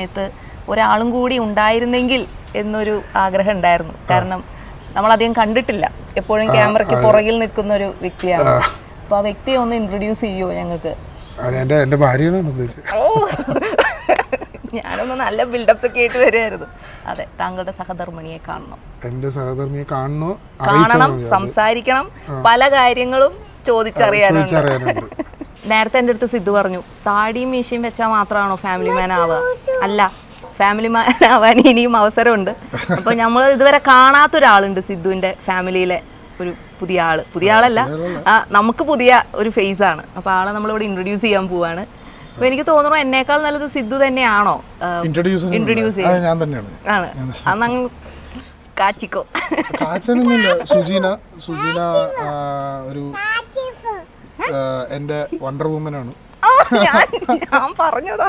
സമയത്ത് ഒരാളും കൂടി ഉണ്ടായിരുന്നെങ്കിൽ എന്നൊരു ആഗ്രഹം ഉണ്ടായിരുന്നു. കാരണം നമ്മളധികം കണ്ടിട്ടില്ല, എപ്പോഴും ക്യാമറയ്ക്ക് പുറകിൽ നിൽക്കുന്ന ഒരു വ്യക്തിയാണ്. അപ്പോൾ ആ വ്യക്തിയെ ഒന്ന് ഇൻട്രൊഡ്യൂസ് ചെയ്യുമോ ഞങ്ങൾക്ക്? എൻ്റെ ഭാര്യയാണ് ഉദ്ദേശിച്ചത്. ഞാനൊന്ന് നല്ല ബിൽഡപ്സ് ഒക്കെ ആയിട്ട് വരുമായിരുന്നു. അതെ, താങ്കളുടെ സഹധർമ്മിണിയെ കാണണം. എൻ്റെ സഹധർമ്മിയെ കാണണം, സംസാരിക്കണം, പല കാര്യങ്ങളും ചോദിച്ചറിയാനുണ്ട്. നേരത്തെ എൻ്റെ അടുത്ത് സിദ്ധു പറഞ്ഞു, താടിയും മീശയും വെച്ചാൽ മാത്രമാണോ ഫാമിലി മാൻ ആവുക? അല്ല, ഫാമിലി മാൻ ആവാൻ ഇനിയും അവസരമുണ്ട്. അപ്പോൾ നമ്മൾ ഇതുവരെ കാണാത്തൊരാളുണ്ട് സിദ്ധുവിൻ്റെ ഫാമിലിയിലെ ഒരു പുതിയ ആളല്ല, നമുക്ക് പുതിയ ഒരു ഫേസ് ആണ്. അപ്പോൾ ആളെ നമ്മളിവിടെ ഇൻട്രൊഡ്യൂസ് ചെയ്യാൻ പോവാണ്. അപ്പോൾ എനിക്ക് തോന്നുന്നു എന്നേക്കാൾ നല്ലത് സിദ്ധു തന്നെയാണോ ഇൻട്രൊഡ്യൂസ് ചെയ്യാൻ? ആണ്. അന്നങ്ങ് കാച്ചിക്കോ. സുജീന ഒരു എൻ്റെ വണ്ടർ വുമൻ ആണ്. ഞാൻ പറഞ്ഞതാ,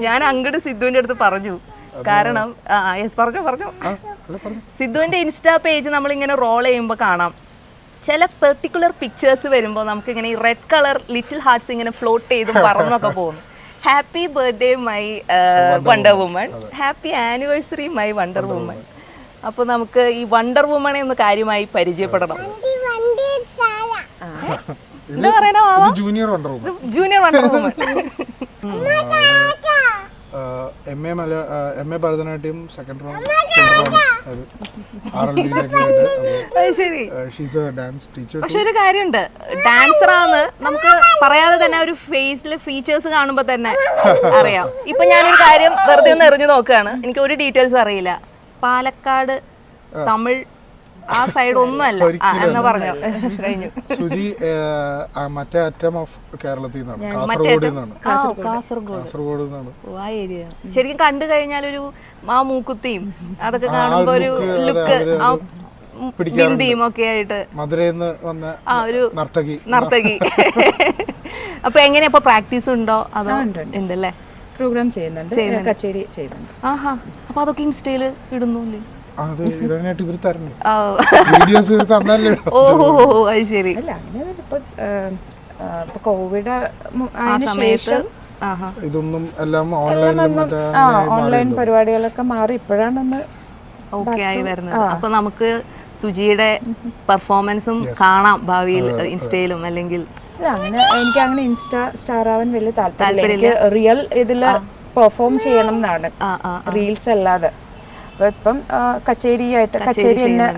ഞാൻ അങ്ങോട്ട് സിദ്ധുവിൻ്റെ അടുത്ത് പറഞ്ഞു. കാരണം പറഞ്ഞു സിദ്ധുവിൻ്റെ ഇൻസ്റ്റാ പേജ് നമ്മളിങ്ങനെ റോൾ ചെയ്യുമ്പോൾ കാണാം, ചില പെർട്ടിക്കുലർ പിക്ചേഴ്സ് വരുമ്പോൾ നമുക്കിങ്ങനെ ഈ റെഡ് കളർ ലിറ്റിൽ ഹാർട്ട്സ് ഇങ്ങനെ ഫ്ലോട്ട് ചെയ്തും പറന്നൊക്കെ പോകുന്നു. Happy birthday my wonder woman, happy anniversary my wonder woman. അപ്പോൾ നമുക്ക് ഈ വണ്ടർ വുമണെ ഒന്ന് കാര്യമായി പരിചയപ്പെടണം. എന്താ പറയുന്ന junior wonder woman. MA Bharatanatyam second round. പക്ഷെ ഒരു കാര്യമുണ്ട്, ഡാൻസറാന്ന് നമുക്ക് പറയാതെ തന്നെ ഒരു ഫേസിലെ ഫീച്ചേഴ്സ് കാണുമ്പോ തന്നെ അറിയാം. ഇപ്പൊ ഞാനൊരു കാര്യം വെറുതെ ഒന്ന് എറിഞ്ഞു നോക്കുകയാണ്, എനിക്ക് ഒരു ഡീറ്റെയിൽസ് അറിയില്ല. പാലക്കാട്, തമിഴ് ആ സൈഡ് ഒന്നുമല്ല എന്ന് പറഞ്ഞു കഴിഞ്ഞു. സുജി മറ്റേ അറ്റം ഓഫ് കേരളത്തിൽ നിന്നാണ്, കാസർഗോഡ് നിന്നാണ്. ആ ഏരിയ ശരിക്കും കണ്ടു കഴിഞ്ഞാൽ ഒരു ആ മൂക്കുത്തിയും അതൊക്കെ കാണുമ്പോ ഒരു ലുക്ക്, ബിന്ദിയും ഒക്കെ ആയിട്ട് മധുരയിൽ നിന്ന് വന്ന ഒരു നർത്തകി. അപ്പൊ എങ്ങനെയാ ഇപ്പൊ പ്രാക്ടീസ് ഉണ്ടോ? അതോ ഉണ്ടല്ലേ? പ്രോഗ്രാം ചെയ്യുന്നുണ്ട്, കച്ചേരി ചെയ്യുന്നുണ്ട്. ആഹാ, അപ്പൊ അതൊക്കെ ഇൻസ്റ്റയില് ഇടുന്നില്ലേ? കോവിഡ് ഇതൊന്നും ഓൺലൈൻ പരിപാടികളൊക്കെ മാറി ഇപ്പോഴാണ് ഒന്ന് ഓക്കെ ആയി വരുന്നത്. അപ്പൊ നമുക്ക് സുജിയുടെ പെർഫോമൻസും കാണാം ഭാവിയിൽ ഇൻസ്റ്റയിലും. അല്ലെങ്കിൽ അങ്ങനെ എനിക്ക് അങ്ങനെ ഇൻസ്റ്റാ സ്റ്റാർ ആവാൻ വലിയ താല്പര്യമില്ല, റിയൽ ഇതില് പെർഫോം ചെയ്യണം എന്നാണ്, റീൽസ് അല്ലാതെ. അപ്പൊ ഇപ്പം കച്ചേരി തന്നെ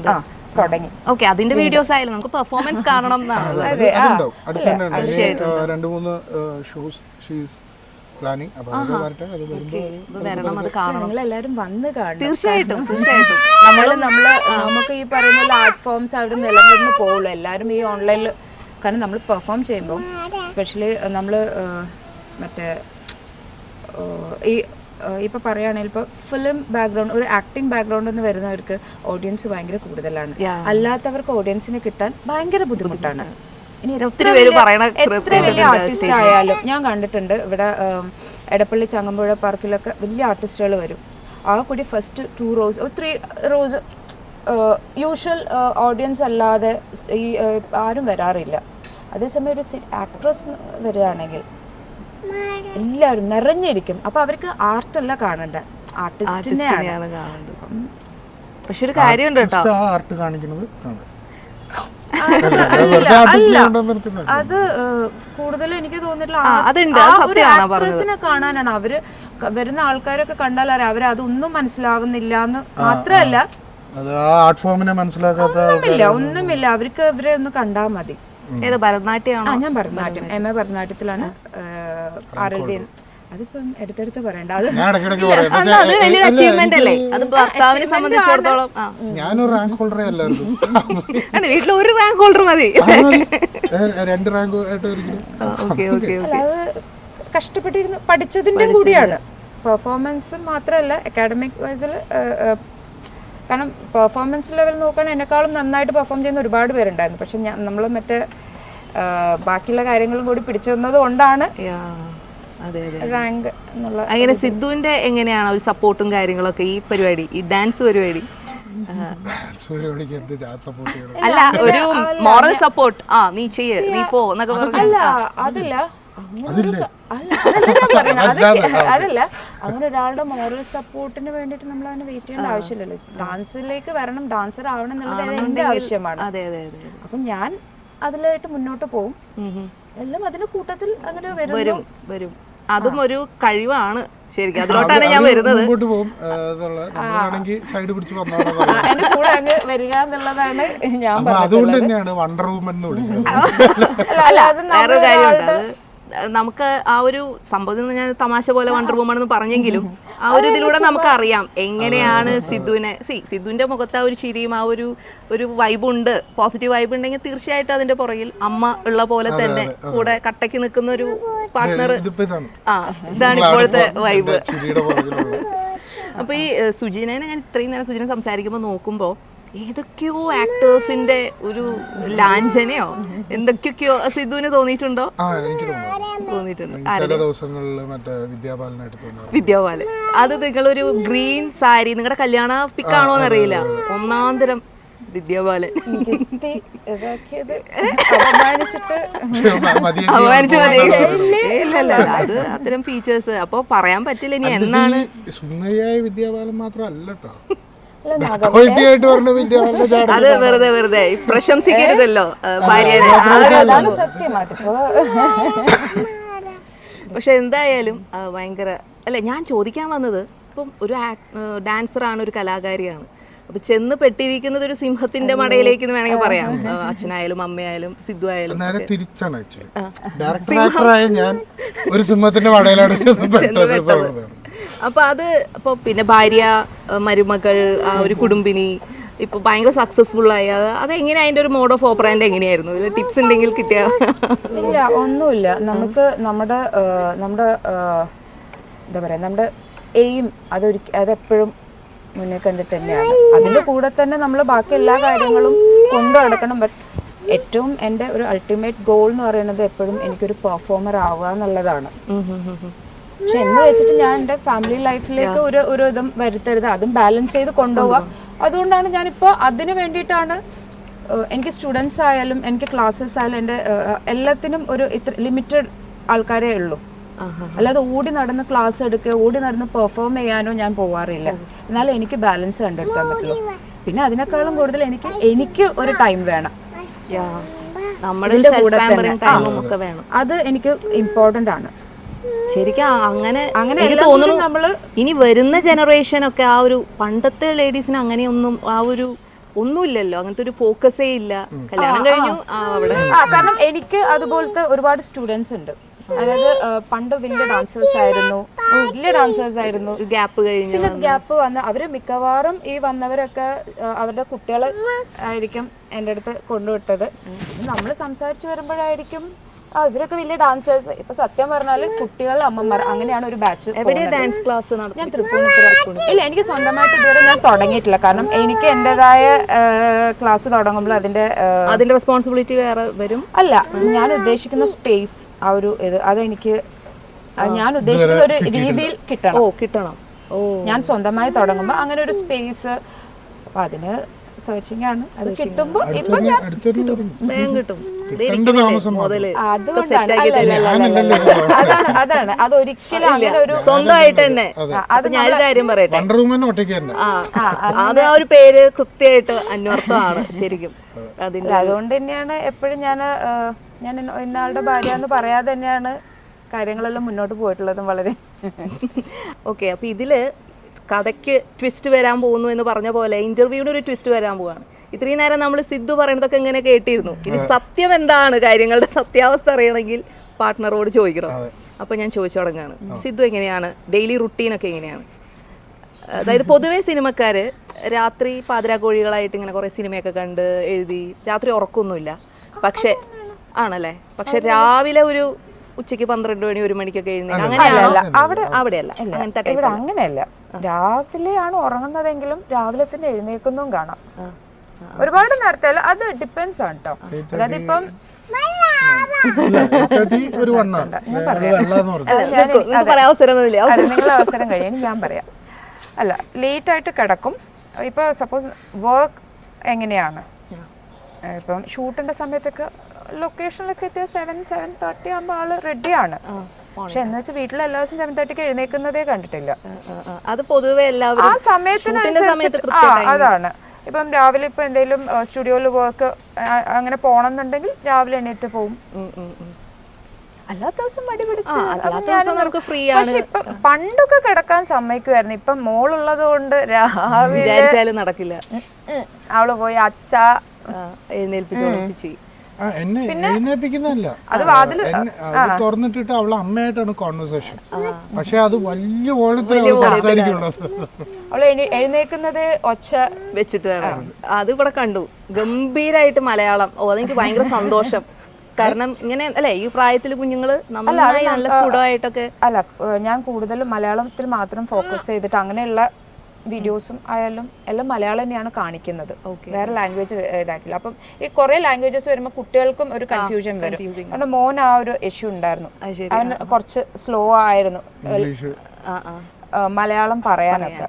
തുടങ്ങി. ഓക്കെ, അതിന്റെ വീഡിയോസ് ആയാലും നമുക്ക് പെർഫോമൻസ് കാണണം എന്നാണ്. എല്ലാരും വന്ന് കാണും. തീർച്ചയായിട്ടും നമുക്ക് ഈ പറയുന്ന ആർട്ട് ഫോംസ് അവിടെ നിലനിന്ന് പോകുള്ളൂ. എല്ലാരും ഈ ഓൺലൈനിൽ, കാരണം നമ്മൾ പെർഫോം ചെയ്യുമ്പോൾ എസ്പെഷ്യലി നമ്മൾ മറ്റേ ഈ ഇപ്പൊ പറയുകയാണെങ്കിൽ ഇപ്പൊ ഫിലിം ബാക്ക്ഗ്രൗണ്ട്, ഒരു ആക്ടിങ് ബാക്ക്ഗ്രൗണ്ട് എന്ന് വരുന്നവർക്ക് ഓഡിയൻസ് ഭയങ്കര കൂടുതലാണ്. അല്ലാത്തവർക്ക് ഓഡിയൻസിനെ കിട്ടാൻ ഭയങ്കര ബുദ്ധിമുട്ടാണ്. ഇനി എത്ര വലിയ ആർട്ടിസ്റ്റ് ആയാലും ഞാൻ കണ്ടിട്ടുണ്ട്, ഇവിടെ എടപ്പള്ളി ചങ്ങമ്പുഴ പാർക്കിലൊക്കെ വലിയ ആർട്ടിസ്റ്റുകൾ വരും. ആ കൂടി first 2 rows 3 rows usual audience അല്ലാതെ ഈ ആരും വരാറില്ല. അതേസമയം ഒരു ആക്ട്രസ് വരികയാണെങ്കിൽ എല്ലാവരും നിറഞ്ഞിരിക്കും. അപ്പൊ അവർക്ക് ആർട്ടല്ല കാണണ്ട, ആർട്ടിസ്റ്റിനെയാണ് കാണേണ്ടത്. പക്ഷെ ഒരു കാര്യമുണ്ട് കേട്ടോ, ആർട്ട് കാണിക്കുന്നത് അത് കൂടുതലും എനിക്ക് തോന്നിയിട്ടുള്ള ആർട്ടിസ്റ്റിനെ കാണാനാണ്. അവര് വരുന്ന ആൾക്കാരൊക്കെ കണ്ടാൽ അറിയാം അവര് അതൊന്നും മനസ്സിലാവുന്നില്ല എന്ന് മാത്രമല്ല, ഒന്നുമില്ല, അവർക്ക് ഇവരെ ഒന്ന് കണ്ടാൽ മതി. ഭരതനാട്യമാണോ? ഞാൻ ഭരതനാട്യം, MA ഭരതനാട്യത്തിലാണ്. RLB അതിപ്പം എടുത്തെടുത്ത് പറയണ്ട, അത് വലിയൊരു അച്ചീവ്മെന്റ് അല്ലേ? അത് ഭർത്താവിനെ സംബന്ധിച്ചിടത്തോളം ഞാനൊരു റാങ്ക് ഹോൾഡറേ അല്ലായിരുന്നു. വീട്ടിൽ ഒരു റാങ്ക് ഹോൾഡർ മതി, 2 റാങ്ക് ആയിട്ട്. അത് കഷ്ടപ്പെട്ടിരുന്ന് പഠിച്ചതിന്റെ കൂടിയാണ്. പെർഫോമൻസ് മാത്രമല്ല, അക്കാഡമിക് വൈസിൽ, കാരണം പെർഫോമൻസ് ലെവൽ നോക്കുകയാണെങ്കിൽ എന്നെക്കാളും നന്നായിട്ട് പെർഫോം ചെയ്യുന്ന ഒരുപാട് പേരുണ്ടായിരുന്നു. പക്ഷെ നമ്മൾ മറ്റേ ബാക്കിയുള്ള കാര്യങ്ങളും കൂടി പിടിച്ചത് കൊണ്ടാണ് റാങ്ക് എന്നുള്ള. അങ്ങനെ സിദ്ധുവിന്റെ എങ്ങനെയാണ് ഒരു സപ്പോർട്ടും കാര്യങ്ങളൊക്കെ ഈ പരിപാടി, ഈ ഡാൻസ് പരിപാടി? സപ്പോർട്ട് അല്ല, ഒരു മോറൽ സപ്പോർട്ട്, നീ ചെയ്യ്, നീ പോ എന്നൊക്കെ പറഞ്ഞു. അല്ല, അതല്ല, അതില്ലേ അതല്ല, അങ്ങനെ ഒരാളുടെ മോറൽ സപ്പോർട്ടിന് വേണ്ടിട്ട് നമ്മൾ അതിന് വെയിറ്റ് ചെയ്യേണ്ട ആവശ്യമില്ലല്ലോ. ഡാൻസിലേക്ക് വരണം, ഡാൻസർ ആവണം എന്നുള്ളത് എന്റെ ആവശ്യമാണ്. അപ്പം ഞാൻ അതിലായിട്ട് മുന്നോട്ട് പോകും. എല്ലാം അതിന്റെ കൂട്ടത്തിൽ അങ്ങനെ വരും. അതും ഒരു കഴിവാണ് ശരിക്കും. അതിലോട്ടാണ് ഞാൻ വരുന്നത്. എന്റെ കൂടെ അങ്ങ് വരിക എന്നുള്ളതാണ് ഞാൻ പറഞ്ഞത്. അതുകൊണ്ട് തന്നെയാണ് വണ്ടർ വുമൻ എന്ന് വിളിക്കുന്നത്. വേറൊരു കാര്യമുണ്ട്, അത് നമുക്ക് ആ ഒരു സംഭവം ഞാൻ തമാശ പോലെ വണ്ടർ വുമൺ എന്ന് പറഞ്ഞെങ്കിലും ആ ഒരു ഇതിലൂടെ നമുക്ക് അറിയാം എങ്ങനെയാണ് സിദ്ധുവിന്റെ മുഖത്ത് ആ ഒരു ചിരിയും ആ ഒരു വൈബുണ്ട്, പോസിറ്റീവ് വൈബ് ഉണ്ടെങ്കിൽ തീർച്ചയായിട്ടും അതിന്റെ പുറകിൽ അമ്മ ഉള്ള പോലെ തന്നെ കൂടെ കട്ടയ്ക്ക് നിൽക്കുന്ന ഒരു പാർട്ട്ണർ. ഇതാണ് ഇപ്പോഴത്തെ വൈബ്. അപ്പൊ ഈ സുജിനെ ഞാൻ ഇത്രയും നേരം സുജിനെ സംസാരിക്കുമ്പോൾ നോക്കുമ്പോൾ ഏതൊക്കെയോ ആക്ടേഴ്സിന്റെ ഒരു ലാഞ്ചനയോ എന്തൊക്കെയോ സിദ്ധുവിന് തോന്നിയിട്ടുണ്ടോ? വിദ്യാബാലൻ. അത് നിങ്ങളൊരു ഗ്രീൻ സാരി നിങ്ങളുടെ കല്യാണ പിക്കാണോന്ന് അറിയില്ല, ഒന്നാം തരം വിദ്യാബാലൻ. അത് അത്തരം ഫീച്ചേഴ്സ് അപ്പൊ പറയാൻ പറ്റില്ല ഇനി എന്നാണ്. വിദ്യാബാലൻ മാത്രമല്ല കേട്ടോ, അത് വെറുതെ പ്രശംസിക്കരുതല്ലോ ഭാര്യനെ. പക്ഷെ എന്തായാലും ഭയങ്കര അല്ലെ. ഞാൻ ചോദിക്കാൻ വന്നത്, ഇപ്പം ഒരു ഡാൻസറാണ്, ഒരു കലാകാരിയാണ്. അപ്പൊ ചെന്ന് പെട്ടിരിക്കുന്നത് ഒരു സിംഹത്തിന്റെ മടയിലേക്ക് എന്ന് വേണമെങ്കിൽ പറയാം. അച്ഛനായാലും അമ്മയായാലും സിദ്ധു ആയാലും തിരിച്ചാണ്. ഞാൻ ഒരു സിംഹത്തിന്റെ മടയിലാണ് ചെന്ന്. അപ്പൊ അത് ഇപ്പൊ പിന്നെ ഭാര്യ, മരുമകൾ, ആ ഒരു കുടുംബിനി ഇപ്പൊ ഭയങ്കര സക്സസ്ഫുൾ ആയി. അതെങ്ങനെയാ അതിന്റെ ഒരു മോഡ് ഓഫ് ഓപ്പറാൻഡ് എങ്ങനെയായിരുന്നു? ടിപ്സ് ഉണ്ടെങ്കിൽ കിട്ടിയ. ഇല്ല, ഒന്നുമില്ല. നമുക്ക് നമ്മുടെ എന്താ പറയാ, നമ്മുടെ എയിം അതെപ്പോഴും മുന്നേ കണ്ടിട്ട് തന്നെയാണ്. അതിന്റെ കൂടെ തന്നെ നമ്മൾ ബാക്കി എല്ലാ കാര്യങ്ങളും കൊണ്ടു നടക്കണം. ബട്ട് ഏറ്റവും എൻ്റെ ഒരു അൾട്ടിമേറ്റ് ഗോൾ എന്ന് പറയുന്നത് എപ്പോഴും എനിക്കൊരു പെർഫോമർ ആവുക എന്നുള്ളതാണ്. പക്ഷെ എന്ന് വെച്ചിട്ട് ഞാൻ എൻ്റെ ഫാമിലി ലൈഫിലേക്ക് ഒരു ഇതും വരുത്തരുത്, അതും ബാലൻസ് ചെയ്ത് കൊണ്ടുപോവാം. അതുകൊണ്ടാണ് ഞാനിപ്പോൾ അതിന് വേണ്ടിയിട്ടാണ് എനിക്ക് സ്റ്റുഡൻസ് ആയാലും എനിക്ക് ക്ലാസ്സസ് ആയാലും എൻ്റെ എല്ലാത്തിനും ഒരു ഇത്ര ലിമിറ്റഡ് ആൾക്കാരേ ഉള്ളൂ. അല്ലാതെ ഓടി നടന്ന് ക്ലാസ് എടുക്കുക, ഓടി നടന്ന് പെർഫോം ചെയ്യാനോ ഞാൻ പോവാറില്ല. എന്നാലും എനിക്ക് ബാലൻസ് കണ്ടെടുക്കാൻ പറ്റുള്ളൂ. പിന്നെ അതിനേക്കാളും കൂടുതൽ എനിക്ക് ഒരു ടൈം വേണം, അത് എനിക്ക് ഇമ്പോർട്ടൻ്റ് ആണ് ശരിക്കും. അങ്ങനെ എനിക്ക് തോന്നുന്നു നമ്മള് ഇനി വരുന്ന ജനറേഷൻ ഒക്കെ ആ ഒരു പണ്ടത്തെ ലേഡീസിന് അങ്ങനെയൊന്നും ആ ഒരു ഒന്നുമില്ലല്ലോ, അങ്ങനത്തെ ഒരു ഫോക്കസേ ഇല്ല. കല്യാണം കഴിഞ്ഞു അവിടെ. കാരണം എനിക്ക് അതുപോലത്തെ ഒരുപാട് സ്റ്റുഡൻസ് ഉണ്ട്. അതായത് പണ്ട് വലിയ ഡാൻസേഴ്സ് ആയിരുന്നു, ഗ്യാപ്പ് കഴിഞ്ഞു, പിന്നെ ഗ്യാപ്പ് വന്ന് അവര് മിക്കവാറും ഈ വന്നവരൊക്കെ അവരുടെ കുട്ടികളെ ആയിരിക്കും എൻ്റെ അടുത്ത് കൊണ്ടുവിട്ടത്. നമ്മൾ സംസാരിച്ചു വരുമ്പോഴായിരിക്കും ഇവരൊക്കെ വലിയ ഡാൻസേഴ്സ്. ഇപ്പൊ സത്യം പറഞ്ഞാല് കുട്ടികൾ, അമ്മമാർ, അങ്ങനെയാണ് ഒരു ബാച്ച്. ഡാൻസ് ക്ലാസ് ഞാൻ തൃപ്പൂണിത്തുറ. ഇല്ല, എനിക്ക് സ്വന്തമായിട്ട് ഇതുവരെ ഞാൻ തുടങ്ങിയിട്ടില്ല. കാരണം എനിക്ക് എന്റേതായ ക്ലാസ് തുടങ്ങുമ്പോൾ അതിന്റെ റെസ്പോൺസിബിലിറ്റി വേറെ വരും. അല്ല, ഞാൻ ഉദ്ദേശിക്കുന്ന സ്പേസ്, ആ ഒരു ഇത് അതെനിക്ക് ഞാൻ ഉദ്ദേശിക്കുന്ന ഒരു രീതിയിൽ കിട്ടണം. ഞാൻ സ്വന്തമായി തുടങ്ങുമ്പോൾ അങ്ങനെ ഒരു സ്പേസ്, അപ്പൊ അതിന് സെർച്ചിങ് ആണ്. അത് കിട്ടുമ്പോൾ ഇപ്പൊ കിട്ടും. അതാണ് അതൊരിക്കലും അങ്ങനെ ഒരു സ്വന്തമായിട്ട് തന്നെ. അത് ഞാനൊരു കാര്യം പറയട്ടെ, അത് ആ ഒരു പേര് കൃത്യമായിട്ട് അന്വർത്ഥമാണ് ശരിക്കും. അതുകൊണ്ട് തന്നെയാണ് എപ്പോഴും ഞാൻ ഇന്നാളുടെ ഭാര്യ എന്ന് പറയാതെ തന്നെയാണ് കാര്യങ്ങളെല്ലാം മുന്നോട്ട് പോയിട്ടുള്ളതും വളരെ. ഓക്കെ, അപ്പൊ ഇതില് കഥയ്ക്ക് ട്വിസ്റ്റ് വരാൻ പോകുന്നു എന്ന് പറഞ്ഞ പോലെ ഇന്റർവ്യൂവിന് ഒരു ട്വിസ്റ്റ് വരാൻ പോവാണ്. ഇത്രയും നേരം നമ്മൾ സിദ്ധു പറയുന്നതൊക്കെ ഇങ്ങനെ കേട്ടിരുന്നു. ഇനി സത്യം എന്താണ്, കാര്യങ്ങളുടെ സത്യാവസ്ഥ അറിയണമെങ്കിൽ പാർട്ട്ണറോട് ചോദിക്കണം. അപ്പൊ ഞാൻ ചോദിച്ചു തുടങ്ങാണ്, സിദ്ധു എങ്ങനെയാണ് ഡെയിലി റുട്ടീനൊക്കെ എങ്ങനെയാണ്? അതായത് പൊതുവേ സിനിമക്കാര് രാത്രി പാതിരാക്കോഴികളായിട്ട് ഇങ്ങനെ കുറെ സിനിമയൊക്കെ കണ്ട് എഴുതി രാത്രി ഉറക്കമൊന്നുമില്ല. പക്ഷെ ആണല്ലേ, പക്ഷെ രാവിലെ ഒരു ഉച്ചയ്ക്ക് 12 മണി 1 മണിക്കൊക്കെ എഴുന്നേൽക്കും. അങ്ങനെയാണോ? അവിടെയല്ല, ഇവിടെ അങ്ങനെയല്ല. രാവിലെയാണ് ഉറങ്ങുന്നതെങ്കിലും രാവിലെ തന്നെ എഴുന്നേൽക്കുന്നതും കാണാം. ഒരുപാട് നേരത്തെ അല്ല, അത് ഡിപ്പെൻസ് ആണ് കേട്ടോ. അതായത് ഇപ്പം നിങ്ങളെ അവസരം കഴിയും ഞാൻ പറയാം. അല്ല, ലേറ്റ് ആയിട്ട് കിടക്കും. ഇപ്പൊ സപ്പോസ് വർക്ക് എങ്ങനെയാണ്, ഇപ്പം ഷൂട്ടിന്റെ സമയത്തൊക്കെ ലൊക്കേഷനിലൊക്കെ എത്തിയ 7:30 ആകുമ്പോൾ ആള് റെഡിയാണ്. പക്ഷെ എന്ന് വെച്ചാൽ വീട്ടിൽ എല്ലാ ദിവസവും 7:30 എഴുന്നേക്കുന്നതേ കണ്ടിട്ടില്ല. അത് പൊതുവെ എല്ലാവരും ആ സമയത്ത് അതാണ്. ഇപ്പം രാവിലെ ഇപ്പൊ എന്തെങ്കിലും സ്റ്റുഡിയോയിൽ വർക്ക് അങ്ങനെ പോണം എന്നുണ്ടെങ്കിൽ രാവിലെ എണീറ്റ് പോവും. അല്ലാത്ത ദിവസം മടി പിടിച്ച് ഫ്രീ പക്ഷെ ഇപ്പൊ പണ്ടൊക്കെ കിടക്കാൻ സമ്മതിക്കുമായിരുന്നു. ഇപ്പൊ മോളുള്ളത് കൊണ്ട് രാവിലെ നടക്കില്ല. അവള് പോയി അച്ഛ എഴുന്നേൽപ്പിച്ച് എന്നെ എഴുന്നേൽപ്പിക്കുന്നതല്ല, അത് വാതില് തുറന്നിട്ടിട്ട് അവളെ അമ്മയായിട്ടാണ് കോൺവെർസേഷൻ. പക്ഷെ അത് വലിയ ഓളത്തിൽ സംസാരിക്കുള്ളത്. അവള് എഴുന്നേക്കുന്നത് ഒച്ച വെച്ചിട്ട്. അത് ഇവിടെ കണ്ടു ഗംഭീരായിട്ട് മലയാളം. അതെനിക്ക് ഭയങ്കര സന്തോഷം. കാരണം ഇങ്ങനെ അല്ലെ ഈ പ്രായത്തിൽ കുഞ്ഞുങ്ങള് നന്നായി നല്ല സ്ഫുടമായിട്ടൊക്കെ. അല്ല, ഞാൻ കൂടുതലും മലയാളത്തിൽ മാത്രം ഫോക്കസ് ചെയ്തിട്ട് അങ്ങനെയുള്ള വീഡിയോസും ആയാലും എല്ലാം മലയാളം തന്നെയാണ് കാണിക്കുന്നത്. വേറെ ലാംഗ്വേജ് ഇതാക്കില്ല. അപ്പം ഈ കുറെ ലാംഗ്വേജസ് വരുമ്പോൾ കുട്ടികൾക്കും ഒരു കൺഫ്യൂഷൻ വരും. കാരണം മോൻ ആ ഒരു ഇഷ്യൂ ഉണ്ടായിരുന്നു. അവന് കുറച്ച് സ്ലോ ആയിരുന്നു മലയാളം പറയാനൊക്കെ.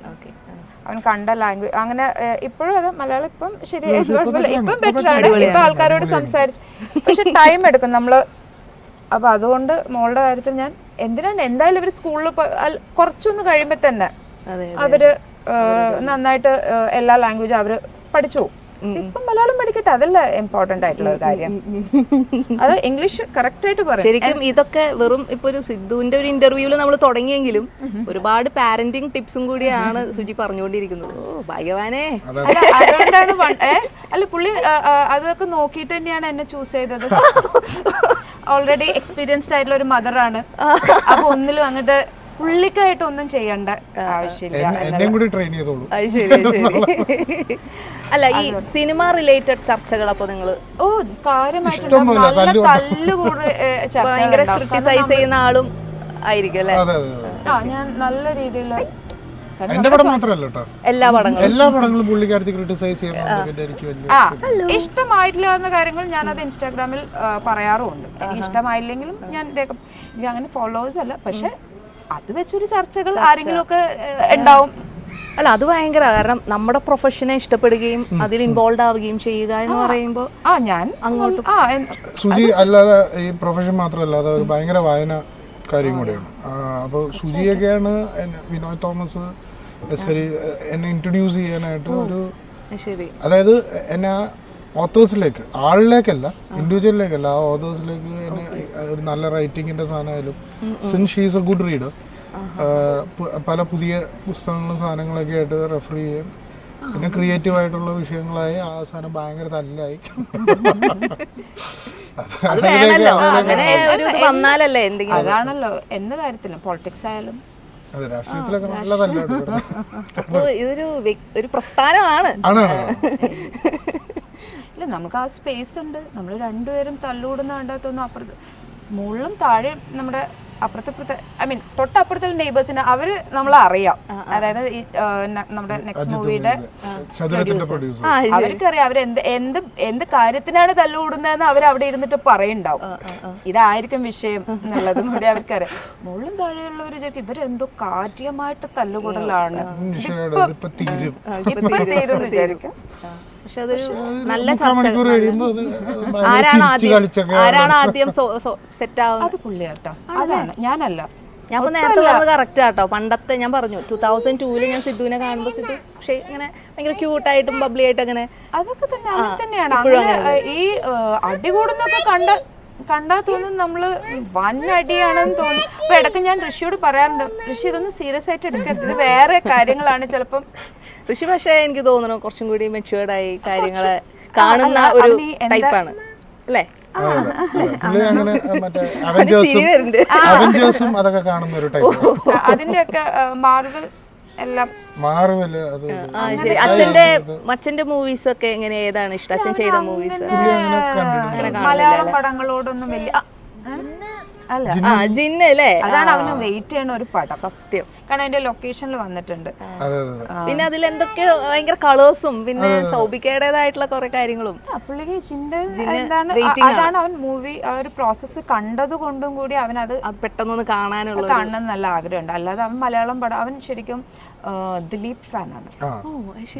അവൻ കണ്ട ലാംഗ്വേജ് അങ്ങനെ. ഇപ്പോഴും അത് മലയാളം ഇപ്പം ശരിയായി, ഇപ്പം ബെറ്റർ ആണ്. ഇപ്പൊ ആൾക്കാരോട് സംസാരിച്ച്, പക്ഷെ ടൈം എടുക്കും നമ്മള്. അപ്പൊ അതുകൊണ്ട് മോളുടെ കാര്യത്തിൽ ഞാൻ എന്തായാലും ഇവര് സ്കൂളിൽ കുറച്ചൊന്ന് കഴിയുമ്പോ തന്നെ അവര് നന്നായിട്ട് എല്ലാ ലാംഗ്വേജും അവര് പഠിച്ചു. ഇപ്പം മലയാളം പഠിക്കട്ടെ, അതല്ല ഇമ്പോർട്ടന്റ് ആയിട്ടുള്ള ഒരു കാര്യം. അത് ഇംഗ്ലീഷ് കറക്റ്റ് ആയിട്ട് പറയും. ശരിക്കും ഇതൊക്കെ വെറും ഇപ്പൊ ഒരു സിദ്ധുവിന്റെ ഒരു ഇന്റർവ്യൂല് നമ്മൾ തുടങ്ങിയെങ്കിലും ഒരുപാട് പാരന്റിങ് ടിപ്സും കൂടിയാണ് സുജി പറഞ്ഞുകൊണ്ടിരിക്കുന്നത്. ഓ ഭഗവാനെ. അതുകൊണ്ടാണ് അല്ല പുള്ളി അതൊക്കെ നോക്കിയിട്ട് തന്നെയാണ് എന്നെ ചൂസ് ചെയ്തത്. ഓൾറെഡി എക്സ്പീരിയൻസ്ഡ് ആയിട്ടുള്ള ഒരു മദറാണ്. അപ്പൊ ഒന്നിലും അങ്ങോട്ട് പുള്ളിക്കായിട്ട് ഒന്നും ചെയ്യേണ്ട ആവശ്യമില്ല. അല്ല, ഈ സിനിമ റിലേറ്റഡ് ചർച്ചകൾ അപ്പൊ നിങ്ങള് കാര്യമായിട്ട് ഭയങ്കര ക്രിട്ടിസൈസ് ചെയ്യുന്ന ആളും ആയിരിക്കും അല്ലെ? ഞാൻ നല്ല രീതിയിൽ എന്റെ പടം മാത്രമല്ല കേട്ടോ, എല്ലാ പടങ്ങളും പുള്ളിക്കാരത്തി ക്രിട്ടിസൈസ് ചെയ്യണം. ഇഷ്ടമായിട്ടില്ല എന്ന കാര്യങ്ങൾ ഞാനത് ഇൻസ്റ്റാഗ്രാമിൽ പറയാറുമുണ്ട്. എനിക്ക് ഇഷ്ടമായില്ലെങ്കിലും ഞാൻ അങ്ങനെ ഫോളോവേഴ്സ് അല്ല, പക്ഷെ അത് വെച്ചൊരു ചർച്ചകൾ ആരെങ്കിലും ഒക്കെ ഉണ്ടാവും. അല്ല, അത് ഭയങ്കര, കാരണം നമ്മുടെ പ്രൊഫഷനെ ഇഷ്ടപ്പെടുകയും അതിൽ ഇൻവോൾവ് ആവുകയും ചെയ്യുക എന്ന് പറയുമ്പോ ഞാൻ അങ്ങോട്ടും സുജി അല്ലാതെ ഈ പ്രൊഫഷൻ മാത്രമല്ല, അത് ഒരു ഭയങ്കര വായന കാര്യം കൂടെയാണ്. അപ്പോൾ സുജിയൊക്കെയാണ് വിനോദ് തോമസ് എന്നെ ഇൻട്രൊഡ്യൂസ് ചെയ്യാനായിട്ട് ഒരു, അതായത് എന്നെ ഓത്തേഴ്സിലേക്ക്, ആളിലേക്കല്ല, ഇൻഡിവിജ്വലിലേക്കല്ല, ആ ഓത്തേഴ്സിലേക്ക് എന്നെ ഒരു നല്ല റൈറ്റിങ്ങിന്റെ സാധനമായാലും, since she is a good reader, പല പുതിയ പുസ്തകങ്ങളും സാധനങ്ങളൊക്കെ ആയിട്ട് റെഫർ ചെയ്യാൻ, പിന്നെ ക്രിയേറ്റീവ് ആയിട്ടുള്ള വിഷയങ്ങളായി ആ സാധനം ഭയങ്കര തല്ലായി. അതാണല്ലോ എന്ത് കാര്യത്തിലും, പൊളിറ്റിക്സ് ആയാലും അതെ, രാഷ്ട്രീയത്തിലൊക്കെ നല്ല തല്ലാണ്. ഇതൊരു പ്രസ്ഥാനമാണ്. ഇല്ല, നമുക്ക് ആ സ്പേസ് ഉണ്ട്. നമ്മൾ രണ്ടുപേരും തല്ലുകൂടുന്ന കണ്ടാത്തൊന്നും അപ്പുറത്ത് മുകളിലും താഴെ നമ്മുടെ അപ്പുറത്തെ ഐ മീൻ തൊട്ടപ്പുറത്തുള്ള നെയ്ബേഴ്സിന് അവര് നമ്മളെ അറിയാം. അതായത് ഈ നമ്മുടെ നെക്സ്റ്റ് മൂവിയുടെ അവർക്കറിയാം അവര് എന്ത് കാര്യത്തിനാണ് തല്ലുകൂടുന്നതെന്ന് അവർ അവിടെ ഇരുന്നിട്ട് പറയുണ്ടാവും. ഇതായിരിക്കും വിഷയം എന്നുള്ളതും കൂടി അവർക്കറിയാം. മുകളിലും താഴെയുള്ളവർ വിചാരിക്കും ഇവരെന്തോ കാര്യമായിട്ട് തല്ലുകൂടലാണ്, ഇപ്പൊ തീരും വിചാരിക്കും. പക്ഷെ അതൊരു നല്ല ചർച്ച. ആരാണ് ആദ്യം സെറ്റ് ആവുന്നത്? അത് പുള്ളിയാട്ടോ, അതാണ്, ഞാനല്ല. ഞാൻ ഇപ്പൊ നേരത്തെ പറഞ്ഞത് കറക്റ്റ് ആട്ടോ. പണ്ടത്തെ ഞാൻ പറഞ്ഞു 2002 ഞാൻ സിദ്ധുവിനെ കാണുമ്പോ സിദ്ധു പക്ഷെ ഇങ്ങനെ ഭയങ്കര ക്യൂട്ടായിട്ടും ബബ്ലി ആയിട്ട് അങ്ങനെ, അതൊക്കെ തന്നെ തന്നെയാണ്. ഈ അടി കൂടുന്നൊക്കെ കണ്ടാ തോന്നും നമ്മള് വൻ അടിയാണെന്ന് തോന്നും. അപ്പൊ ഇടയ്ക്ക് ഞാൻ ഋഷിയോട് പറയാറുണ്ട്, ഋഷി ഇതൊന്നും സീരിയസ് ആയിട്ട് എടുക്കരുത്, ഇത് വേറെ കാര്യങ്ങളാണ് ചിലപ്പം. ഋഷി പക്ഷെ എനിക്ക് തോന്നുന്നു കുറച്ചും കൂടി മെച്യൂർഡായി കാര്യങ്ങളെ കാണുന്ന ഒരു ടൈപ്പാണ് അല്ലേ? അതിന്റെയൊക്കെ മാർവൽ എല്ലാം അച്ഛന്റെ മൂവീസ് ഒക്കെ എങ്ങനെ, ഏതാണ് ഇഷ്ടം? അച്ഛൻ ചെയ്ത മൂവീസ് മലയാളം പടങ്ങളോടൊന്നും വലിയ ജിന്നല്ലേ, അതാണ് അവന് വെയിറ്റ് ചെയ്യണ ഒരു പടം. സത്യം. കാരണം അതിന്റെ ലൊക്കേഷനിൽ വന്നിട്ടുണ്ട്. പിന്നെ അതിൽ എന്തൊക്കെ ഭയങ്കര കളേഴ്സും പിന്നെ സൗബിക്കയുടേതായിട്ടുള്ള കുറെ കാര്യങ്ങളും. പുള്ളിക്ക് അതാണ് അവൻ മൂവി ആ ഒരു പ്രോസസ്സ് കണ്ടത് കൊണ്ടും കൂടി അവനത് പെട്ടെന്നൊന്ന് കാണണം നല്ല ആഗ്രഹമുണ്ട്. അല്ലാതെ അവൻ മലയാളം പടം അവൻ ശരിക്കും ദിലീപ് ഫാനാണ്. ആ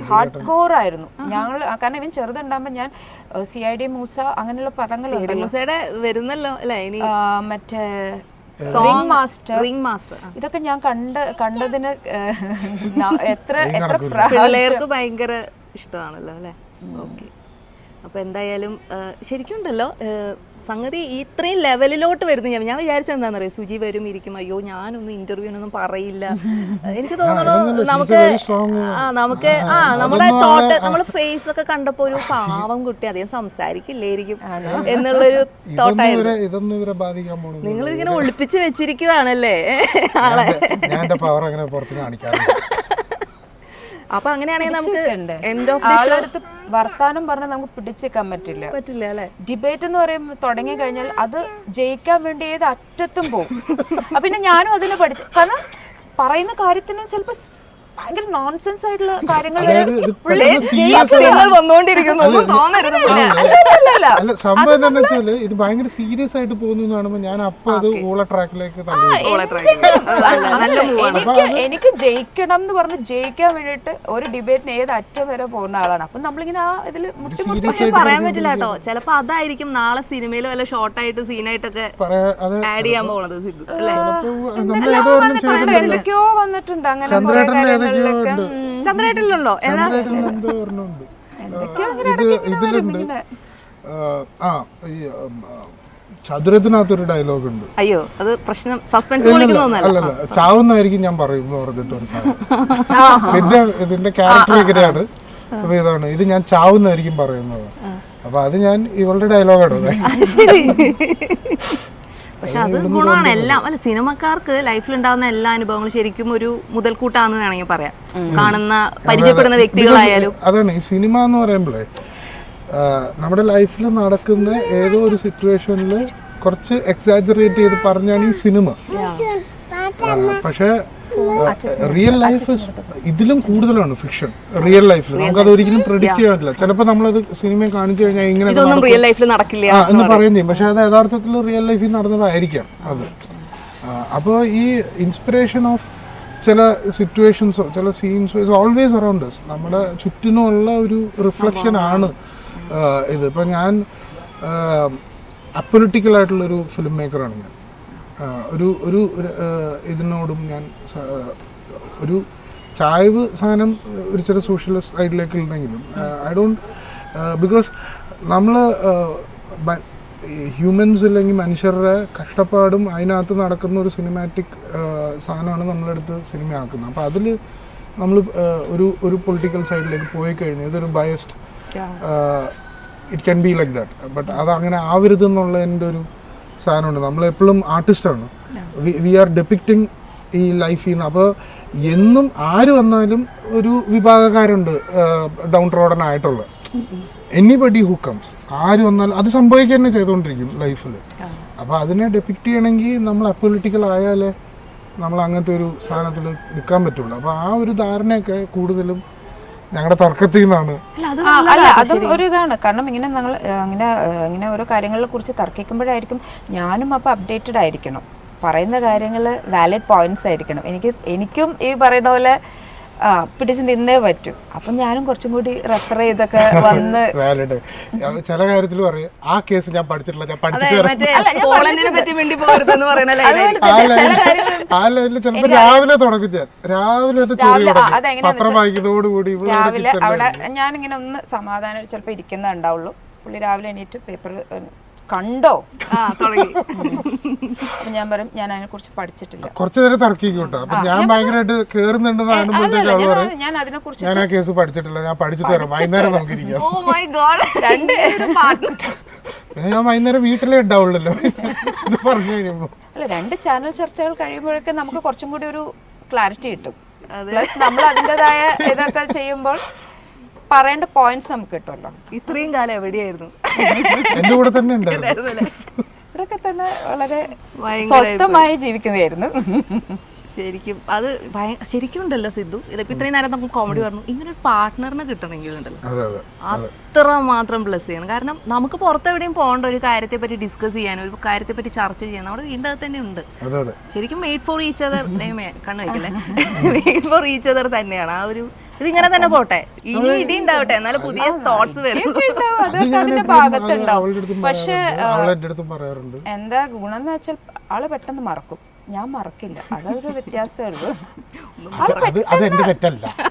ഹാർഡ് കോർ ആയിരുന്നു ഞങ്ങൾ. കാരണം ഇവൻ ചെറുതുണ്ടാകുമ്പോൾ ഞാൻ CID മൂസ അങ്ങനെയുള്ള പടങ്ങളുണ്ടല്ലോ, വരുന്നല്ലോ അല്ലേ ഇനി മറ്റേ റിംഗ് മാസ്റ്റർ, ഇതൊക്കെ ഞാൻ കണ്ടതിന് എത്ര പിള്ളേർക്ക് ഭയങ്കര ഇഷ്ടമാണല്ലോ അല്ലേ. ഓക്കെ, അപ്പൊ എന്തായാലും ശരിക്കും ഉണ്ടല്ലോ സംഗതി ഇത്രയും ലെവലിലോട്ട് വരുന്നു. ഞാൻ വിചാരിച്ചത് എന്താണെന്നറിയോ, സുജി വരും ഇരിക്കും, അയ്യോ ഞാനൊന്നും ഇന്റർവ്യൂനൊന്നും പറയില്ല. എനിക്ക് തോന്നുന്നു നമുക്ക് നമ്മുടെ നമ്മുടെ ഫേസ് ഒക്കെ കണ്ടപ്പോ ഒരു പാവം കുട്ടി അധികം സംസാരിക്കില്ലായിരിക്കും എന്നുള്ളൊരു തോട്ടായിരുന്നു. നിങ്ങൾ ഇങ്ങനെ ഒളിപ്പിച്ച് വെച്ചിരിക്കുന്നതാണല്ലേ ആളെ. അപ്പൊ അങ്ങനെയാണെങ്കിൽ നമുക്ക് എൻഡ് ഓഫ് ആളടുത്ത് വർത്താനം പറഞ്ഞാൽ നമുക്ക് പിടിച്ചേക്കാൻ പറ്റില്ല അല്ലെ. ഡിബേറ്റ് എന്ന് പറയുമ്പോൾ തുടങ്ങി കഴിഞ്ഞാൽ അത് ജയിക്കാൻ വേണ്ടി ഏത് അറ്റത്തും പോകും. പിന്നെ ഞാനും അതിനെ പഠിച്ചു. കാരണം പറയുന്ന കാര്യത്തിന് ചിലപ്പോ ഭയങ്കര നോൺസെൻസ് ആയിട്ടുള്ള കാര്യങ്ങൾ വന്നുകൊണ്ടിരിക്കുന്നു. സംഭവം എന്താണെന്ന് വെച്ചാല് ഇത് ഭയങ്കര സീരിയസ് ആയിട്ട് പോകുന്നു കാണുമ്പോ ഞാൻ അപ്പൊ അത് ഓള ട്രാക്കിലേക്ക് എനിക്ക് ജയിക്കണം എന്ന് പറഞ്ഞ് ജയിക്കാൻ വേണ്ടിട്ട് ഒരു ഡിബേറ്റിന് ഏത് അറ്റം വരെ പോകുന്ന ആളാണ്. അപ്പൊ നമ്മളിങ്ങനെ ആ ഇതില് പക്ഷെ പറയാൻ പറ്റില്ല കേട്ടോ, ചിലപ്പോ അതായിരിക്കും നാളെ സിനിമയിൽ വല്ല ഷോർട്ടായിട്ട് സീനായിട്ടൊക്കെ ആഡ് ചെയ്യാൻ പോണത് സിദ്ധു അല്ലേ. എന്തൊക്കെയോ വന്നിട്ടുണ്ട് അങ്ങനെ ചന്ദ്രേട്ടനിലുണ്ടോ ഇതിലുണ്ട്. ചതുരത്തിനകത്തൊരു ഡയലോഗ് ഉണ്ട്. അയ്യോ അത് പ്രശ്നം സസ്പെൻസ് അല്ലല്ല ചാവുന്നായിരിക്കും ഞാൻ പറയും പറഞ്ഞിട്ട് ഒരു സാധനം ഇതിന്റെ ക്യാരക്ടർ എങ്ങനെയാണ്. അപ്പൊ ഇതാണ് ഇത് ഞാൻ ചാവുന്നായിരിക്കും പറയുന്നത്. അപ്പൊ അത് ഞാൻ ഇവളുടെ ഡയലോഗാണ്. പക്ഷെ അത് ഗുണമാണ് എല്ലാം. അല്ല സിനിമക്കാർക്ക് ലൈഫിൽ ഉണ്ടാകുന്ന എല്ലാ അനുഭവങ്ങളും ശരിക്കും ഒരു മുതൽക്കൂട്ടാന്ന് വേണമെങ്കിൽ പറയാം. കാണുന്ന പരിചയപ്പെടുന്ന വ്യക്തികളായാലും അതാണ് ഈ സിനിമ എന്ന് പറയുമ്പോഴേ നമ്മുടെ ലൈഫിൽ നടക്കുന്ന ഏതോ ഒരു സിറ്റുവേഷനിൽ കുറച്ച് എക്സാജറേറ്റ് ചെയ്ത് പറഞ്ഞാണ് ഈ സിനിമ. പക്ഷെ റിയൽ ലൈഫ് ഇതിലും കൂടുതലാണ് ഫിക്ഷൻ. റിയൽ ലൈഫിൽ നമുക്കത് ഒരിക്കലും പ്രെഡിക്റ്റ് ചെയ്യാൻ പറ്റില്ല. ചിലപ്പോൾ നമ്മളത് സിനിമ കാണിച്ചു കഴിഞ്ഞാൽ ഇങ്ങനെ റിയൽ ലൈഫിൽ നടക്കില്ല എന്ന് പറയുകയും ചെയ്യും. പക്ഷെ അത് യഥാർത്ഥത്തിൽ റിയൽ ലൈഫിൽ നടന്നതായിരിക്കാം അത്. അപ്പോൾ ഈ ഇൻസ്പിറേഷൻ ഓഫ് ചില സിറ്റുവേഷൻസോ ചില സീൻസോ ഇസ് ഓൾവേസ് അറൗണ്ട് us. നമ്മുടെ ചുറ്റിനുമുള്ള ഒരു റിഫ്ലക്ഷൻ ആണ് ഇത്. ഇപ്പം ഞാൻ അപ്പൊളിറ്റിക്കലായിട്ടുള്ളൊരു ഫിലിം മേക്കറാണ് ഞാൻ. ഒരു ഇതിനോടും ഞാൻ ഒരു ചായ്വ് സാധനം ഒരു ചില സോഷ്യലിസ്റ്റ് സൈഡിലേക്ക് ഉണ്ടെങ്കിലും ഐ ഡോണ്ട് ബിക്കോസ് നമ്മൾ ഹ്യൂമൻസ് അല്ലെങ്കിൽ മനുഷ്യരുടെ കഷ്ടപ്പാടും അതിനകത്ത് നടക്കുന്ന ഒരു സിനിമാറ്റിക് സാധനമാണ് നമ്മളെടുത്ത് സിനിമയാക്കുന്നത്. അപ്പോൾ അതിൽ നമ്മൾ ഒരു പൊളിറ്റിക്കൽ സൈഡിലേക്ക് പോയി കഴിഞ്ഞാൽ ഇതൊരു biased it can be like that. But അതങ്ങനെ ആവരുതെന്നുള്ളതിൻ്റെ ഒരു സാധനമുണ്ട്. നമ്മളെപ്പോഴും ആർട്ടിസ്റ്റാണ്. വി ആർ ഡെപ്പിക്റ്റിംഗ് ഈ ലൈഫിൽ നിന്ന്. അപ്പോൾ എന്നും ആര് വന്നാലും ഒരു വിഭാഗക്കാരുണ്ട് ഡൗൺ റോഡൻ ആയിട്ടുള്ള. എനിബഡി ഹു കംസ്, ആര് വന്നാലും അത് സംഭവിക്കുക തന്നെ ചെയ്തുകൊണ്ടിരിക്കും ലൈഫിൽ. അപ്പോൾ അതിനെ ഡെപ്പിക്റ്റ് ചെയ്യണമെങ്കിൽ നമ്മൾ അപ്പൊളിറ്റിക്കൽ ആയാലേ നമ്മൾ അങ്ങനത്തെ ഒരു സാധനത്തിൽ നിൽക്കാൻ പറ്റുള്ളൂ. അപ്പോൾ ആ ഒരു ധാരണയൊക്കെ കൂടുതലും ഞങ്ങളുടെ തർക്കത്തിൽ നിന്നാണ്. അല്ല അതും ഒരു ഇതാണ്. കാരണം ഇങ്ങനെ ഞങ്ങൾ ഇങ്ങനെ ഓരോ കാര്യങ്ങളെ കുറിച്ച് തർക്കിക്കുമ്പോഴായിരിക്കും ഞാനും അപ്പോൾ അപ്ഡേറ്റഡ് ആയിരിക്കണം. പറയുന്ന കാര്യങ്ങൾ വാലിഡ് പോയിന്റ്സ് ആയിരിക്കണം. എനിക്കും ഈ പറയുന്ന പോലെ പിടിച്ച് നിന്നേ പറ്റും. അപ്പം ഞാനും കുറച്ചും കൂടി റെഫർ ചെയ്തൊക്കെ വന്ന് ചില കാര്യത്തിൽ പറയും ആ കേസ് ഞാൻ പഠിച്ചിട്ടില്ല, ഞാൻ ചിലപ്പോൾ രാവിലെ തുടങ്ങും. രാവിലെ പത്രം വായിക്കുന്നതോടുകൂടി രാവിലെ അവിടെ ഞാനിങ്ങനെ ഒന്ന് സമാധാനം ചിലപ്പോൾ ഇരിക്കുന്നേ ഉണ്ടാവുള്ളൂ. പുള്ളി രാവിലെ എണീറ്റ് പേപ്പർ കണ്ടോ തുടങ്ങി. അപ്പൊ ഞാൻ പറയും ഞാൻ അതിനെ കുറിച്ച് പഠിച്ചിട്ടില്ല. കുറച്ചു നേരം തർക്കിക്കൂട്ടോ. അപ്പൊ ഞാൻ ഭയങ്കരമായിട്ട് കേറുന്നുണ്ടെന്ന് കാണുമ്പോഴത്തേക്ക് അവള് പറയും ഞാൻ ആ കേസ് പഠിച്ചിട്ടില്ല, ഞാൻ പഠിച്ചു തരാം, വൈകുന്നേരം നമുക്കിരിക്കാം. പിന്നെ ഞാൻ വൈകുന്നേരം വീട്ടിലേ ഉണ്ടാവുള്ളല്ലോ ഇത് പറഞ്ഞു കഴിയുമ്പോ. അല്ല 2 ചാനൽ ചർച്ചകൾ കഴിയുമ്പോഴൊക്കെ നമുക്ക് കുറച്ചും കൂടി ഒരു ക്ലാരിറ്റി കിട്ടും. പ്ലസ് നമ്മൾ അതിൻ്റെതായ ഇതൊക്കെ ചെയ്യുമ്പോൾ പറയേണ്ട പോയിന്റ്സ് നമുക്ക് കിട്ടുമല്ലോ. ഇത്രയും കാലം എവിടെയായിരുന്നു? എന്റെ കൂടെ തന്നെ ഉണ്ടായിരുന്നു. ഇവിടൊക്കെ തന്നെ വളരെ സ്വസ്ഥമായി ജീവിക്കുന്നതായിരുന്നു. ശരിക്കും അത് ശരിക്കും ഉണ്ടല്ലോ സിദ്ധു, ഇതിപ്പോ ഇത്രയും നേരം നമുക്ക് കോമഡി പറഞ്ഞു, ഇങ്ങനെ ഒരു പാർട്ട്ണറിനെ കിട്ടണമെങ്കിലുണ്ടല്ലോ അത്ര മാത്രം പ്ലസ് ചെയ്യണം. കാരണം നമുക്ക് പുറത്തെവിടെയും പോകേണ്ട ഒരു കാര്യത്തെ പറ്റി ഡിസ്കസ് ചെയ്യാൻ, ഒരു കാര്യത്തെ പറ്റി ചർച്ച ചെയ്യാൻ നമ്മുടെ വീടിൻ്റെ അകത്ത് തന്നെ ഉണ്ട്. ശരിക്കും മെയ്ഡ് ഫോർ ഈച്ച് അതർ, കണ്ണു വയ്ക്കല്ലേ, മെയ്ഡ് ഫോർ ഈച്ച് അതർ തന്നെയാണ് ആ ഒരു ഇതിങ്ങനെ തന്നെ പോട്ടെ. ഇനി ഇടി ഉണ്ടാവട്ടെ, എന്നാലും പുതിയ തോട്ട്സ് വരും. അതിന്റെ ഭാഗത്തുണ്ടാവും. പക്ഷെ എന്താ ഗുണം എന്ന് വെച്ചാൽ ആള് പെട്ടെന്ന് മറക്കും, ഞാൻ മറക്കില്ല. അതൊരു വ്യത്യാസമേ ഉള്ളൂ.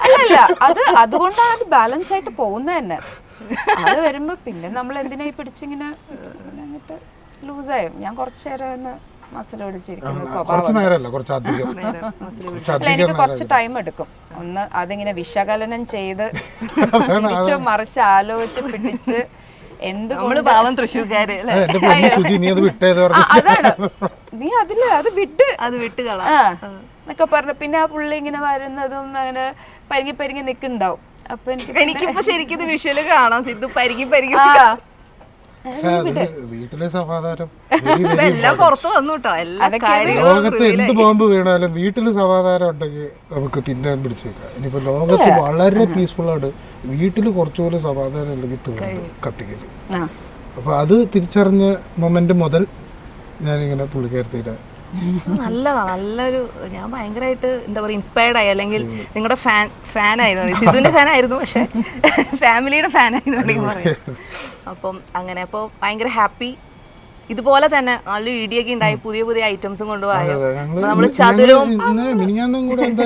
അല്ലല്ല, അത് അതുകൊണ്ടാണ് അത് ബാലൻസ് ആയിട്ട് പോകുന്നത് തന്നെ. അത് വരുമ്പോ പിന്നെ നമ്മൾ എന്തിനായി പിടിച്ചിങ്ങനെ അങ്ങോട്ട് ലൂസായും. ഞാൻ കുറച്ചു നേരം ഒന്ന് മസിൽ പിടിച്ചിരിക്കുന്ന സ്വഭാവം. എനിക്ക് കുറച്ച് ടൈം എടുക്കും ഒന്ന് അതിങ്ങനെ വിശകലനം ചെയ്ത് പിടിച്ച് മറിച്ച് ആലോചിച്ച് പിടിച്ച് നമ്മള് പാവം തൃശ്ശൂർക്കാര് അതാണ് നീ അതില് അത് വിട്ട് എന്നൊക്കെ പറഞ്ഞു. പിന്നെ ആ പുള്ളി ഇങ്ങനെ വരുന്നതും അങ്ങനെ പരിങ്ങി പരിങ്ങി നിക്കുന്നുണ്ടാവും. അപ്പൊ എനിക്കിപ്പോ ശരിക്കും വിഷ്വല് കാണാം സിദ്ധു പരിങ്ങി പരിങ്ങി. വീട്ടിലെ സമാധാനം എല്ലാം പുറത്തു വന്നു കേട്ടോ. ലോകത്ത് എന്ത് ബോംബ് വീണാലും വീട്ടില് സമാധാനം ഉണ്ടെങ്കിൽ നമുക്ക് പിന്നെ പിടിച്ചേക്കാം. ഇനിയിപ്പോ ലോകത്ത് വളരെ പീസ്ഫുൾ ആണ്, വീട്ടില് കുറച്ചുപോലെ സമാധാനം ഉണ്ടെങ്കിൽ തീർന്നു കത്തിക്കല്. അപ്പൊ അത് തിരിച്ചറിഞ്ഞ മൊമെന്റ് മുതൽ ഞാനിങ്ങനെ പുള്ളിക്കാരത്തിയുടെ നല്ലൊരു ഞാൻ ഭയങ്കരമായിട്ട് എന്താ പറയുക ഇൻസ്പയർഡ് ആയി. അല്ലെങ്കിൽ നിങ്ങളുടെ ഫാനായിരുന്നു, സിദ്ധുവിന്റെ ഫാനായിരുന്നു, പക്ഷെ ഫാമിലിയുടെ ഫാനായിരുന്നു വേണമെങ്കിൽ പറയാം. അപ്പം അങ്ങനെ അപ്പോൾ ഭയങ്കര ഹാപ്പി. ഇതുപോലെ തന്നെ നല്ല ഇടിയൊക്കെ ഉണ്ടായി, പുതിയ പുതിയ ഐറ്റംസും കൊണ്ടുപോയോ. നമ്മള് ചതുരവും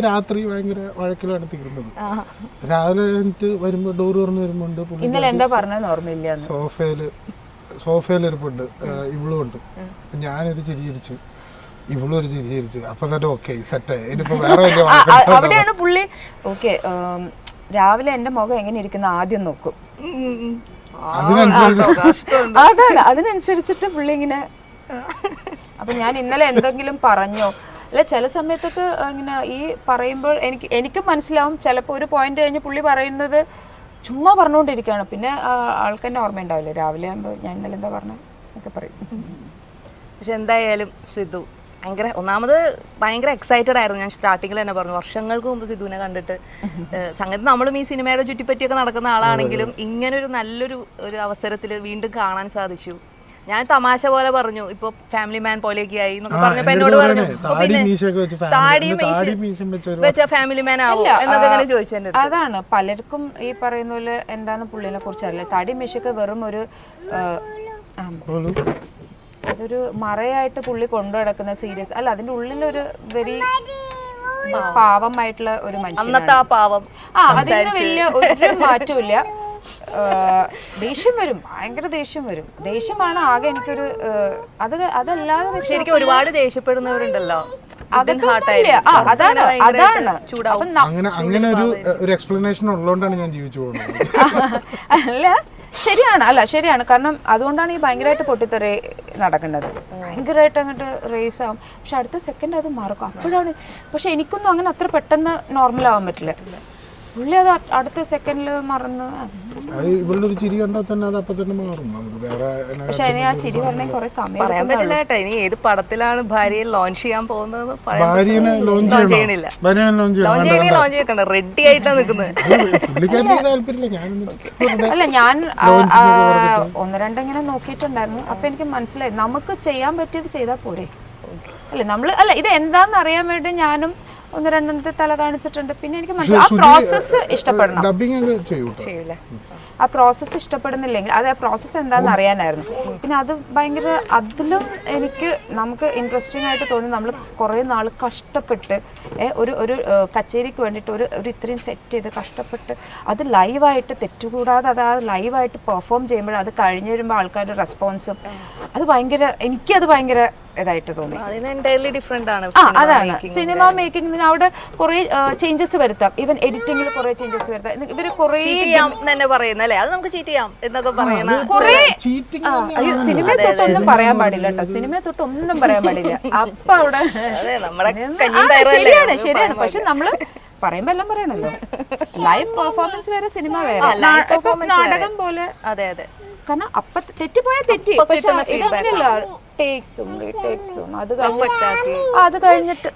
രാത്രി ഭയങ്കര വഴക്കിലാണ് തീർന്നത്. രാവിലെ വരുമ്പോ ഡോർ തുറന്ന് വരുമ്പോ ഇന്നലെ എന്താ പറഞ്ഞതെന്ന് ഓർമ്മയില്ല. സോഫയിൽ ഇരിപ്പുണ്ട്, ഇവളും ഉണ്ട്. ഞാനൊരു ചിരിച്ചു, ഇവളും ഒരു ചിരിച്ചു. അപ്പൊ തന്നെ ഓക്കെ സെറ്റായി. ഇനിയിപ്പോ വേറെ അവിടെയാണ് പുള്ളി ഓക്കെ രാവിലെ എന്റെ മുഖം എങ്ങനെ ഇരിക്കുന്ന ആദ്യം നോക്കും. അതാണ് അതിനനുസരിച്ചിട്ട് പുള്ളി ഇങ്ങനെ. അപ്പൊ ഞാൻ ഇന്നലെ എന്തെങ്കിലും പറഞ്ഞോ അല്ല, ചില സമയത്തൊക്കെ ഇങ്ങനെ ഈ പറയുമ്പോൾ എനിക്കും മനസ്സിലാവും. ചിലപ്പോൾ ഒരു പോയിന്റ് കഴിഞ്ഞ് പുള്ളി പറയുന്നത് ചുമ്മാ പറഞ്ഞുകൊണ്ടിരിക്കുകയാണ്. പിന്നെ ആൾക്കെന്നെ ഓർമ്മ ഉണ്ടാവില്ല. രാവിലെ ആകുമ്പോൾ ഞാൻ ഇന്നലെ എന്താ പറഞ്ഞ ഒക്കെ പറയും. പക്ഷെ എന്തായാലും സിദ്ധു ഒന്നാമത് ഭയങ്കര എക്സൈറ്റഡ് ആയിരുന്നു. ഞാൻ സ്റ്റാർട്ടിങ്ങിൽ തന്നെ പറഞ്ഞു, വർഷങ്ങൾക്ക് മുമ്പ് സിദ്ധുവിനെ കണ്ടിട്ട് സംഗതി നമ്മളും ഈ സിനിമയുടെ ചുറ്റിപ്പറ്റിയൊക്കെ നടക്കുന്ന ആളാണെങ്കിലും ഇങ്ങനൊരു നല്ലൊരു അവസരത്തിൽ വീണ്ടും കാണാൻ സാധിച്ചു. ഞാൻ തമാശ പോലെ പറഞ്ഞു, ഇപ്പൊ ഫാമിലി മാൻ പോലെയൊക്കെ ആയി എന്നൊക്കെ പറഞ്ഞപ്പോ എന്നോട് പറഞ്ഞു, താടിയും വെച്ച ഫാമിലി മാൻ ആവും എന്നൊക്കെ അങ്ങനെ ചോദിച്ചു. അതാണ് പലർക്കും ഈ പറയുന്ന പോലെ എന്താണ് പുള്ളിനെ കുറിച്ച് അറിയില്ല. താടി മീശയൊക്കെ വെറും ഒരു അതൊരു മറയായിട്ട് പുള്ളി കൊണ്ടു നടക്കുന്ന സീരിയസ് അല്ല, അതിന്റെ ഉള്ളിലൊരു വെരി പാവമായിട്ടുള്ള ഒരു മനുഷ്യൻ. അതിന് വലിയ ഒരു മാറ്റമില്ല. ദേഷ്യം വരും, ഭയങ്കര ദേഷ്യം വരും. ദേഷ്യമാണ് ആകെ എനിക്കൊരു അതല്ലാതെ ശരിക്കും ഒരുപാട് ദേഷ്യപ്പെടുന്നവരുണ്ടല്ലോ. അതാണ് അങ്ങനെ ഒരു എക്സ്പ്ലനേഷൻ ഉള്ളതുകൊണ്ടാണ് ഞാൻ ജീവിച്ചു പോകുന്നത്. അല്ല ശരിയാണ്. കാരണം അതുകൊണ്ടാണ് ഈ ഭയങ്കരമായിട്ട് പൊട്ടിത്തെറി നടക്കുന്നത്. ഭയങ്കരമായിട്ട് അങ്ങോട്ട് റേസ് ആവും, പക്ഷെ അടുത്ത സെക്കൻഡ് അത് മറക്കും. അപ്പോഴാണ് പക്ഷെ എനിക്കൊന്നും അങ്ങനെ അത്ര പെട്ടെന്ന് നോർമൽ ആവാൻ പറ്റില്ല. പുള്ളി അത് അടുത്ത സെക്കൻഡിൽ മറന്ന്. പക്ഷെ അതിന് ആ ചിരി പറഞ്ഞ കുറെ സമയം പറയാൻ പറ്റില്ല കേട്ടോ. ഇനി ഏത് പടത്തിലാണ് ഭാര്യയെ ലോഞ്ച് ചെയ്യാൻ പോകുന്നത് ലോഞ്ച് ചെയ്യണില്ല. ലോഞ്ച് ചെയ്യണ്ട, റെഡി ആയിട്ടാണ് നിൽക്കുന്നത്. അല്ല ഞാൻ ഒന്ന് രണ്ടിങ്ങനെ നോക്കിയിട്ടുണ്ടായിരുന്നു. അപ്പൊ എനിക്ക് മനസ്സിലായി നമുക്ക് ചെയ്യാൻ പറ്റിയത് ചെയ്താൽ പോരെ. അല്ല ഇത് എന്താന്ന് അറിയാൻ വേണ്ടി ഞാനും ഒന്ന് രണ്ടെണ്ണത്തെ തല കാണിച്ചിട്ടുണ്ട്. പിന്നെ എനിക്ക് മനസ്സിലായി ആ പ്രോസസ്സ് ഇഷ്ടപ്പെടണം. ആ പ്രോസസ്സ് ഇഷ്ടപ്പെടുന്നില്ലെങ്കിൽ അത് ആ പ്രോസസ്സ് എന്താണെന്ന് അറിയാനായിരുന്നു. പിന്നെ അത് ഭയങ്കര അതിലും നമുക്ക് ഇൻട്രസ്റ്റിംഗ് ആയിട്ട് തോന്നി. നമ്മൾ കുറേ നാൾ കഷ്ടപ്പെട്ട് ഒരു കച്ചേരിക്ക് വേണ്ടിയിട്ട് ഒരു ഇത്രയും സെറ്റ് ചെയ്ത് കഷ്ടപ്പെട്ട് അത് ലൈവായിട്ട് തെറ്റുകൂടാതെ അത് ആ ലൈവായിട്ട് പെർഫോം ചെയ്യുമ്പോൾ അത് കഴിഞ്ഞ് വരുമ്പോൾ ആൾക്കാരുടെ റെസ്പോൺസും അത് എനിക്കത് ഭയങ്കര ഇതായിട്ട് തോന്നി. അതാണ് സിനിമ മേക്കിംഗ്. അവിടെ കുറെ ചേഞ്ചസ് വരുത്താം, ഈവൻ എഡിറ്റിംഗിൽ കുറെ ചേഞ്ചസ് വരുത്താം. ഇവര് കുറെ സിനിമയെ തൊട്ടൊന്നും പറയാൻ പാടില്ല കേട്ടോ. സിനിമയെ തൊട്ടൊന്നും പറയാൻ പാടില്ല. അപ്പൊ അവിടെ ശരിയാണ്. പക്ഷെ നമ്മള് പറയുമ്പോ എല്ലാം പറയണല്ലോ. ലൈവ് പെർഫോമൻസ് വേറെ, സിനിമ വേറെ, നാടകം പോലെ. അതെ അതെ. കാരണം അപ്പൊ തെറ്റിപ്പോയാൽ തെറ്റി. അപ്പൊ പക്ഷെ കിട്ടുന്ന ഇതങ്ങനെയല്ല, ടേക്സും റീടേക്സും അത് Perfect ആക്കി. കഴിഞ്ഞിട്ട്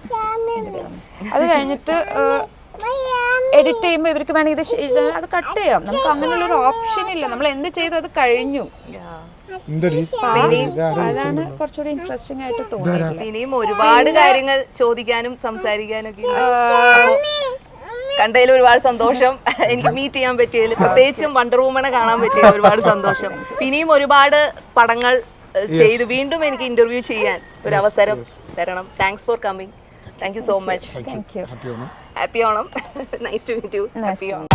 എഡിറ്റ് ചെയ്യുമ്പോൾ ഇവർക്ക് വേണമെങ്കിൽ അത് കട്ട് ചെയ്യാം. നമുക്ക് അങ്ങനെയുള്ള ഒരു ഓപ്ഷൻ ഇല്ല. നമ്മൾ എന്ത് ചെയ്തു അത് കഴിഞ്ഞു. അതാണ് കുറച്ചുകൂടി ഇൻട്രസ്റ്റിംഗ് ആയിട്ട് തോന്നിയത്. ഇനിയും ഒരുപാട് കാര്യങ്ങൾ ചോദിക്കാനും സംസാരിക്കാനൊക്കെ കണ്ടതിൽ ഒരുപാട് സന്തോഷം. എനിക്ക് മീറ്റ് ചെയ്യാൻ പറ്റിയതിൽ, പ്രത്യേകിച്ചും വണ്ടർ വുമനെ കാണാൻ പറ്റിയതിൽ ഒരുപാട് സന്തോഷം. ഇനിയും ഒരുപാട് പടങ്ങൾ ചെയ്ത് വീണ്ടും എനിക്ക് ഇന്റർവ്യൂ ചെയ്യാൻ ഒരു അവസരം തരണം. Thanks for coming. Thank you so much. Thank you. Happy Onam. Nice to meet you. Happy Onam.